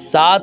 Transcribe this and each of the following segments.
7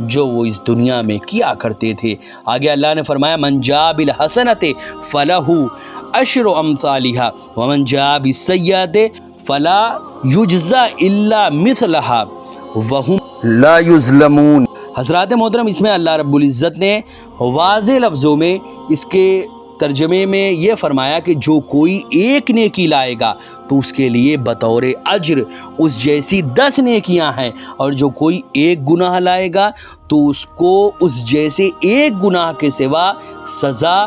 جو وہ اس دنیا میں کیا کرتے تھے۔ آگے اللہ نے فرمایا من جاء بالحسنۃ فلہ عشر امثالھا ومن جاء بالسیئۃ فلا یجزی الا مثلھا وہم لا یظلمون۔ حضرات محترم، اس میں اللہ رب العزت نے واضح لفظوں میں اس کے ترجمے میں یہ فرمایا کہ جو کوئی ایک نیکی لائے گا تو اس کے لیے بطور اجر اس جیسی 10 نیکیاں ہیں، اور جو کوئی ایک گناہ لائے گا تو اس کو اس جیسے ایک گناہ کے سوا سزا،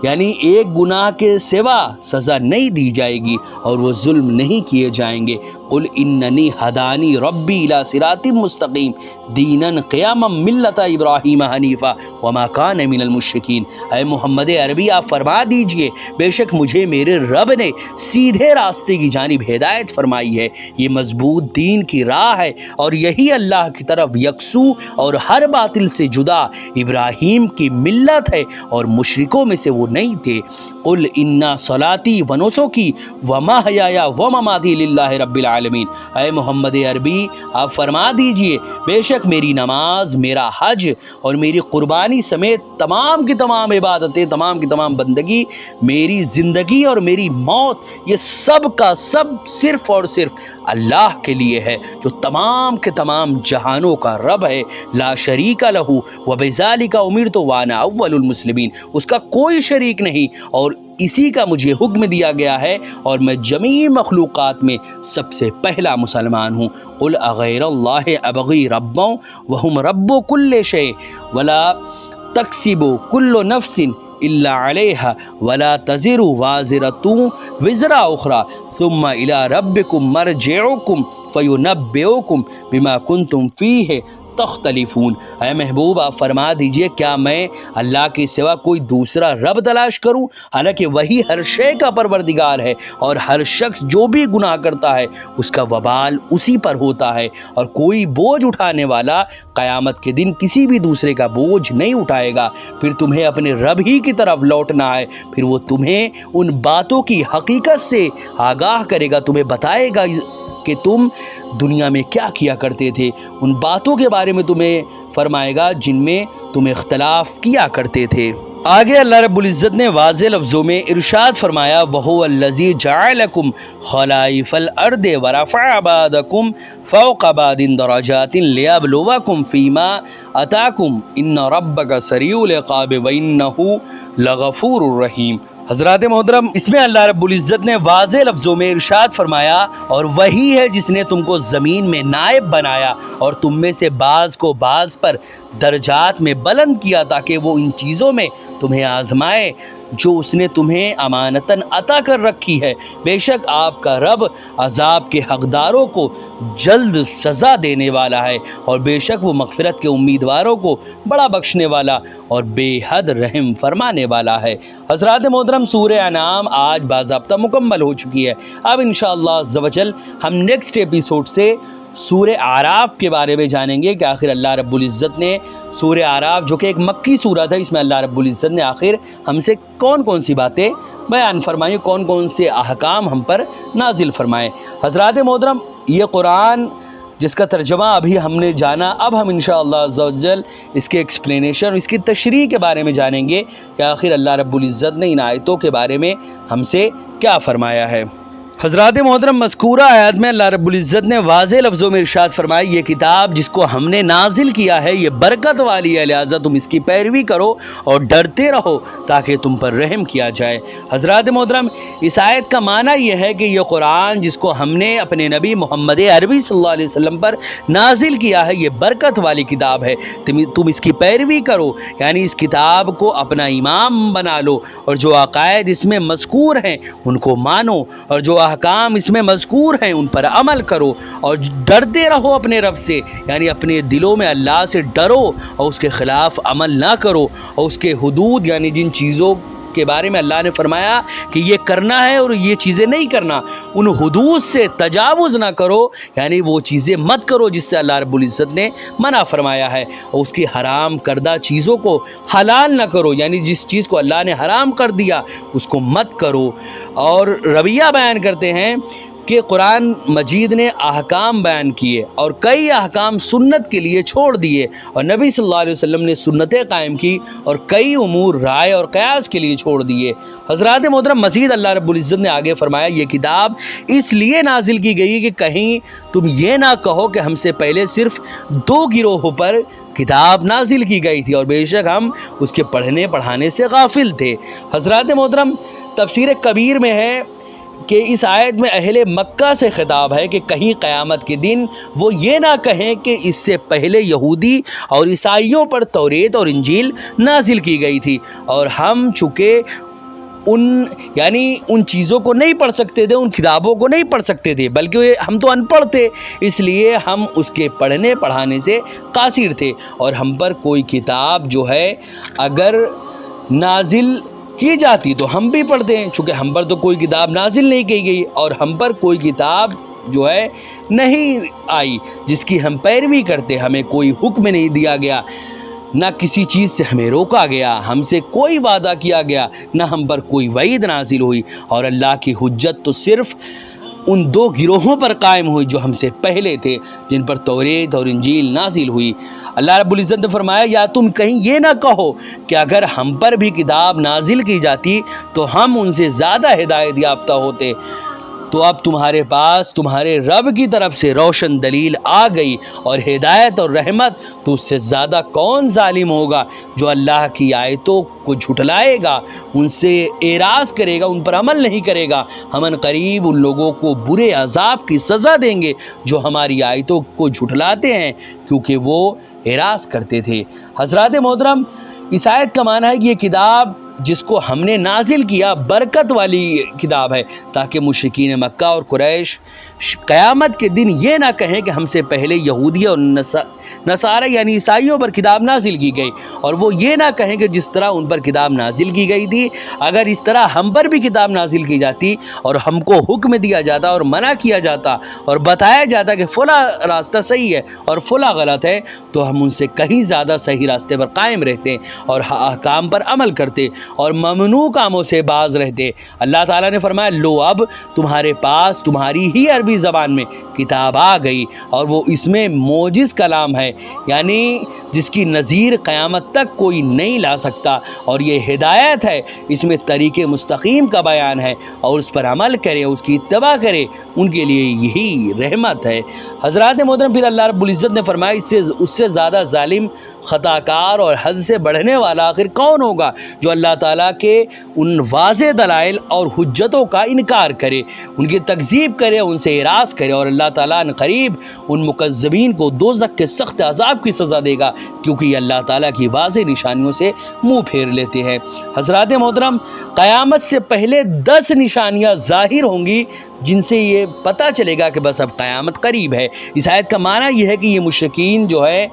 یعنی ایک گناہ کے سوا سزا نہیں دی جائے گی اور وہ ظلم نہیں کیے جائیں گے۔ قل اننی ہدانی ربی الی صراط مستقیم دینا قیاما ملۃ ابراہیم حنیفا وما کان من المشرکین۔ اے محمد عربی آپ فرما دیجئے بے شک مجھے میرے رب نے سیدھے راستے کی جانب ہدایت فرمائی ہے، یہ مضبوط دین کی راہ ہے اور یہی اللہ کی طرف یکسو اور ہر باطل سے جدا ابراہیم کی ملت ہے اور مشرکوں میں سے وہ نہیں تھے۔ قل انا صلاتی و نسکی و محیای و مماتی للہ رب العالمین۔ اے محمد عربی آپ فرما دیجئے بے شک میری نماز، میرا حج اور میری قربانی سمیت تمام کی تمام عبادتیں، تمام کی تمام بندگی، میری زندگی اور میری موت، یہ سب کا سب صرف اور صرف اللہ کے لیے ہے جو تمام کے تمام جہانوں کا رب ہے، لا شریک لہ وبذالک امرت وانا اول المسلمین، اس کا کوئی شریک نہیں اور اسی کا مجھے حکم دیا گیا ہے اور میں جمیع مخلوقات میں سب سے پہلا مسلمان ہوں۔ قل اغیر اللہ ابغی ربا وہم رب کل شیء ولا تکسب کل نفس الا علیہا ولا تزر وازرۃ وزر اخری ثم الی ربکم مرجعکم فینبئکم بما کنتم فیہ تختلفون۔ اے محبوب آپ فرما دیجئے کیا میں اللہ کے سوا کوئی دوسرا رب تلاش کروں؟ حالانکہ وہی ہر شے کا پروردگار ہے اور ہر شخص جو بھی گناہ کرتا ہے اس کا وبال اسی پر ہوتا ہے، اور کوئی بوجھ اٹھانے والا قیامت کے دن کسی بھی دوسرے کا بوجھ نہیں اٹھائے گا۔ پھر تمہیں اپنے رب ہی کی طرف لوٹنا ہے، پھر وہ تمہیں ان باتوں کی حقیقت سے آگاہ کرے گا، تمہیں بتائے گا کہ تم دنیا میں کیا کیا کرتے تھے، ان باتوں کے بارے میں تمہیں فرمائے گا جن میں تم اختلاف کیا کرتے تھے۔ آگے اللہ رب العزت نے واضح لفظوں میں ارشاد فرمایا وَهُوَ الَّذِي جَعَلَكُمْ خَلَائِفَ الْأَرْضِ وَرَفَعَ بَعْضَكُمْ فَوْقَ بَعْضٍ دَرَجَاتٍ لِيَبْلُوَكُمْ فِي مَا آتَاكُمْ إِنَّ رَبَّكَ سَرِيعُ الْعِقَابِ وَإِنَّهُ لَغَفُورٌ رَحِيمٌ۔ حضرات محترم، اس میں اللہ رب العزت نے واضح لفظوں میں ارشاد فرمایا اور وہی ہے جس نے تم کو زمین میں نائب بنایا اور تم میں سے بعض کو بعض پر درجات میں بلند کیا تاکہ وہ ان چیزوں میں تمہیں آزمائے جو اس نے تمہیں امانتاً عطا کر رکھی ہے۔ بے شک آپ کا رب عذاب کے حقداروں کو جلد سزا دینے والا ہے اور بے شک وہ مغفرت کے امیدواروں کو بڑا بخشنے والا اور بے حد رحم فرمانے والا ہے۔ حضرات محترم، سورہ انعام آج باضابطہ مکمل ہو چکی ہے۔ اب انشاءاللہ عز و جل ہم نیکسٹ ایپیسوڈ سے سورہ اعراف کے بارے میں جانیں گے کہ آخر اللہ رب العزت نے سورہ اعراف جو کہ ایک مکی سورت ہے، اس میں اللہ رب العزت نے آخر ہم سے کون کون سی باتیں بیان فرمائی، کون کون سے احکام ہم پر نازل فرمائے۔ حضرات محترم، یہ قرآن جس کا ترجمہ ابھی ہم نے جانا، اب ہم انشاءاللہ عز و جل اس کے ایکسپلینیشن اور اس کی تشریح کے بارے میں جانیں گے کہ آخر اللہ رب العزت نے ان آیتوں کے بارے میں ہم سے کیا فرمایا ہے۔ حضرات محترم، مذکورہ آیات میں اللہ رب العزت نے واضح لفظوں میں ارشاد فرمائی یہ کتاب جس کو ہم نے نازل کیا ہے یہ برکت والی ہے، لہٰذا تم اس کی پیروی کرو اور ڈرتے رہو تاکہ تم پر رحم کیا جائے۔ حضرات محترم، اس آیت کا معنی یہ ہے کہ یہ قرآن جس کو ہم نے اپنے نبی محمد عربی صلی اللہ علیہ وسلم پر نازل کیا ہے یہ برکت والی کتاب ہے، تم اس کی پیروی کرو، یعنی اس کتاب کو اپنا امام بنا لو اور جو عقائد اس میں مذکور ہیں ان کو مانو اور جو احکام اس میں مذکور ہیں ان پر عمل کرو اور ڈرتے رہو اپنے رب سے، یعنی اپنے دلوں میں اللہ سے ڈرو اور اس کے خلاف عمل نہ کرو اور اس کے حدود یعنی جن چیزوں کے بارے میں اللہ نے فرمایا کہ یہ کرنا ہے اور یہ چیزیں نہیں کرنا، ان حدود سے تجاوز نہ کرو، یعنی وہ چیزیں مت کرو جس سے اللہ رب العزت نے منع فرمایا ہے، اور اس کی حرام کردہ چیزوں کو حلال نہ کرو، یعنی جس چیز کو اللہ نے حرام کر دیا اس کو مت کرو۔ اور رویہ بیان کرتے ہیں کہ قرآن مجید نے احکام بیان کیے اور کئی احکام سنت کے لیے چھوڑ دیے، اور نبی صلی اللہ علیہ وسلم نے سنتیں قائم کی اور کئی امور رائے اور قیاس کے لیے چھوڑ دیے۔ حضرات محترم، مزید اللہ رب العزت نے آگے فرمایا یہ کتاب اس لیے نازل کی گئی کہ کہیں تم یہ نہ کہو کہ ہم سے پہلے صرف 2 گروہوں پر کتاب نازل کی گئی تھی اور بے شک ہم اس کے پڑھنے پڑھانے سے غافل تھے۔ حضرات محترم، تفسیر کبیر میں ہے کہ اس آیت میں اہل مکہ سے خطاب ہے کہ کہیں قیامت کے دن وہ یہ نہ کہیں کہ اس سے پہلے یہودی اور عیسائیوں پر توریت اور انجیل نازل کی گئی تھی اور ہم چونکہ ان چیزوں کو نہیں پڑھ سکتے تھے، ان کتابوں کو نہیں پڑھ سکتے تھے، بلکہ ہم تو ان پڑھ تھے، اس لیے ہم اس کے پڑھنے پڑھانے سے قاصر تھے، اور ہم پر کوئی کتاب جو ہے اگر نازل کی جاتی تو ہم بھی پڑھتے ہیں، چونکہ ہم پر تو کوئی کتاب نازل نہیں کی گئی اور ہم پر کوئی کتاب جو ہے نہیں آئی جس کی ہم پیروی کرتے، ہمیں کوئی حکم نہیں دیا گیا، نہ کسی چیز سے ہمیں روکا گیا، ہم سے کوئی وعدہ کیا گیا، نہ ہم پر کوئی وعید نازل ہوئی، اور اللہ کی حجت تو صرف ان 2 گروہوں پر قائم ہوئی جو ہم سے پہلے تھے، جن پر توریت اور انجیل نازل ہوئی۔ اللہ رب العزت نے فرمایا یا تم کہیں یہ نہ کہو کہ اگر ہم پر بھی کتاب نازل کی جاتی تو ہم ان سے زیادہ ہدایت یافتہ ہوتے، تو اب تمہارے پاس تمہارے رب کی طرف سے روشن دلیل آ گئی اور ہدایت اور رحمت، تو اس سے زیادہ کون ظالم ہوگا جو اللہ کی آیتوں کو جھٹلائے گا، ان سے اعراض کرے گا، ان پر عمل نہیں کرے گا۔ ہم ان قریب ان لوگوں کو برے عذاب کی سزا دیں گے جو ہماری آیتوں کو جھٹلاتے ہیں کیونکہ وہ اعراض کرتے تھے۔ حضرات محترم، اس آیت کا معنی ہے کہ یہ کتاب جس کو ہم نے نازل کیا برکت والی کتاب ہے، تاکہ مشرکین مکہ اور قریش قیامت کے دن یہ نہ کہیں کہ ہم سے پہلے یہودی اور نصارہ یعنی عیسائیوں پر کتاب نازل کی گئی، اور وہ یہ نہ کہیں کہ جس طرح ان پر کتاب نازل کی گئی تھی اگر اس طرح ہم پر بھی کتاب نازل کی جاتی اور ہم کو حکم دیا جاتا اور منع کیا جاتا اور بتایا جاتا کہ فلاں راستہ صحیح ہے اور فلاں غلط ہے، تو ہم ان سے کہیں زیادہ صحیح راستے پر قائم رہتے اور احکام پر عمل کرتے اور ممنوع کاموں سے باز رہتے۔ اللہ تعالیٰ نے فرمایا لو اب تمہارے پاس تمہاری ہی عربی زبان میں کتاب آ گئی اور وہ اس میں موجز کلام ہے، یعنی جس کی نظیر قیامت تک کوئی نہیں لا سکتا، اور یہ ہدایت ہے، اس میں طریق مستقیم کا بیان ہے، اور اس پر عمل کرے، اس کی اتباع کرے، ان کے لیے یہی رحمت ہے۔ حضرات محترم، پھر اللہ رب العزت نے فرمایا اس سے زیادہ ظالم، خطا کار اور حد سے بڑھنے والا آخر کون ہوگا جو اللہ تعالیٰ کے ان واضح دلائل اور حجتوں کا انکار کرے، ان کی تکذیب کرے، ان سے اعراض کرے، اور اللہ تعالیٰ ان قریب ان مکذبین کو دوزخ کے سخت عذاب کی سزا دے گا، کیونکہ یہ اللہ تعالیٰ کی واضح نشانیوں سے منہ پھیر لیتے ہیں۔ حضرات محترم، قیامت سے پہلے 10 نشانیاں ظاہر ہوں گی جن سے یہ پتہ چلے گا کہ بس اب قیامت قریب ہے۔ اس آیت کا معنی یہ ہے کہ یہ مشرکین جو ہے،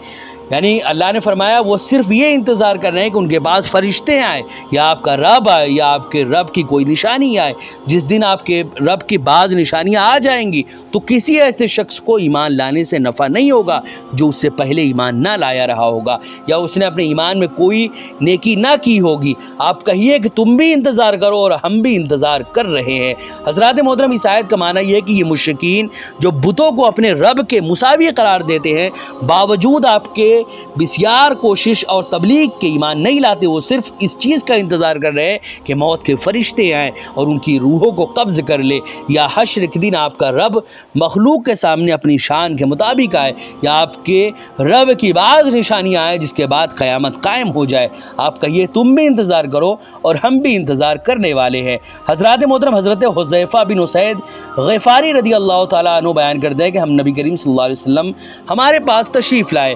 یعنی اللہ نے فرمایا وہ صرف یہ انتظار کر رہے ہیں کہ ان کے پاس فرشتے آئیں یا آپ کا رب آئے یا آپ کے رب کی کوئی نشانی آئے۔ جس دن آپ کے رب کی بعض نشانیاں آ جائیں گی تو کسی ایسے شخص کو ایمان لانے سے نفع نہیں ہوگا جو اس سے پہلے ایمان نہ لایا رہا ہوگا یا اس نے اپنے ایمان میں کوئی نیکی نہ کی ہوگی۔ آپ کہیے کہ تم بھی انتظار کرو اور ہم بھی انتظار کر رہے ہیں۔ حضرات محترم، اس آیت کا معنی یہ ہے کہ یہ مشرکین جو بتوں کو اپنے رب کے مساوی قرار دیتے ہیں، باوجود آپ کے بسیار کوشش اور تبلیغ کے ایمان نہیں لاتے، وہ صرف اس چیز کا انتظار کر رہے ہیں کہ موت کے فرشتے آئیں اور ان کی روحوں کو قبض کر لے، یا حشر کے دن آپ کا رب مخلوق کے سامنے اپنی شان کے مطابق آئے، یا آپ کے رب کی بعض نشانیاں آئیں جس کے بعد قیامت قائم ہو جائے۔ آپ کہیے تم بھی انتظار کرو اور ہم بھی انتظار کرنے والے ہیں۔ حضرات محترم، حضرت حذیفہ بن اسید غفاری رضی اللہ تعالیٰ عنہ بیان کرتے ہیں کہ ہم نبی کریم صلی اللہ علیہ وسلم ہمارے پاس تشریف لائے،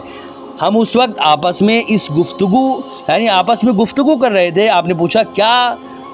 ہم اس وقت آپس میں گفتگو کر رہے تھے۔ آپ نے پوچھا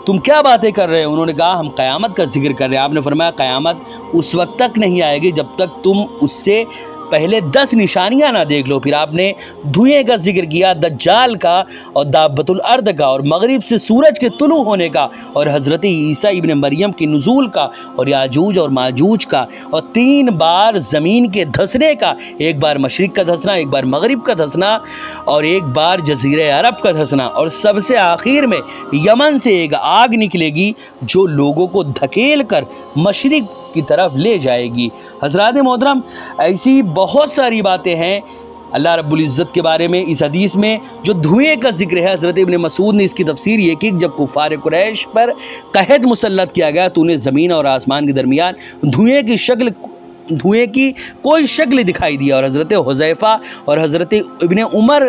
تم کیا باتیں کر رہے ہیں؟ انہوں نے کہا ہم قیامت کا ذکر کر رہے ہیں۔ آپ نے فرمایا قیامت اس وقت تک نہیں آئے گی جب تک تم اس سے پہلے 10 نشانیاں نہ دیکھ لو۔ پھر آپ نے دھوئیں کا ذکر کیا، دجال کا اور دابۃ الارض کا، اور مغرب سے سورج کے طلوع ہونے کا، اور حضرت عیسیٰ ابن مریم کے نزول کا، اور یاجوج اور ماجوج کا، اور 3 بار زمین کے دھسنے کا، ایک بار مشرق کا دھسنا، ایک بار مغرب کا دھسنا، اور ایک بار جزیرہ عرب کا دھسنا، اور سب سے آخر میں یمن سے ایک آگ نکلے گی جو لوگوں کو دھکیل کر مشرق کی طرف لے جائے گی۔ حضرات محترم، ایسی بہت ساری باتیں ہیں اللہ رب العزت کے بارے میں اس حدیث میں جو دھوئیں کا ذکر ہے۔ حضرت ابن مسعود نے اس کی تفسیر یہ کی کہ جب کفار قریش پر قحط مسلط کیا گیا تو انہیں زمین اور آسمان کے درمیان دھوئیں کی کوئی شکل دکھائی دی، اور حضرت حذیفہ اور حضرت ابن عمر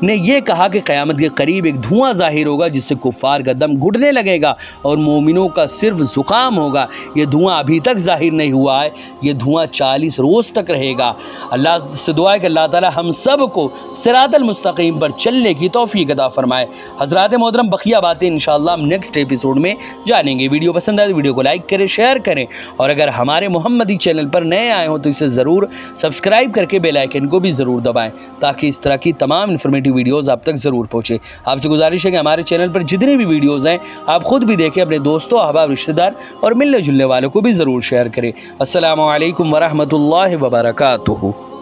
نے یہ کہا کہ قیامت کے قریب ایک دھواں ظاہر ہوگا جس سے کفار کا دم گھٹنے لگے گا اور مومنوں کا صرف زکام ہوگا۔ یہ دھواں ابھی تک ظاہر نہیں ہوا ہے، یہ دھواں 40 روز تک رہے گا۔ اللہ سے دعا ہے کہ اللہ تعالی ہم سب کو صراط المستقیم پر چلنے کی توفیق عطا فرمائے۔ حضرات محترم، بقیہ باتیں انشاءاللہ ہم نیکسٹ ایپیسوڈ میں جانیں گے۔ ویڈیو پسند آئے تو ویڈیو کو لائک کریں، شیئر کریں، اور اگر ہمارے محمدی چینل پر نئے آئے ہوں تو اسے ضرور سبسکرائب کر کے بیل آئیکن کو بھی ضرور دبائیں تاکہ اس طرح کی تمام انفارمیٹیو ویڈیوز آپ تک ضرور پہنچے۔ آپ سے گزارش ہے کہ ہمارے چینل پر جتنی بھی ویڈیوز ہیں آپ خود بھی دیکھیں، اپنے دوستوں، احباب، رشتہ دار اور ملنے جلنے والوں کو بھی ضرور شیئر کریں۔ السلام علیکم ورحمۃ اللہ وبرکاتہ۔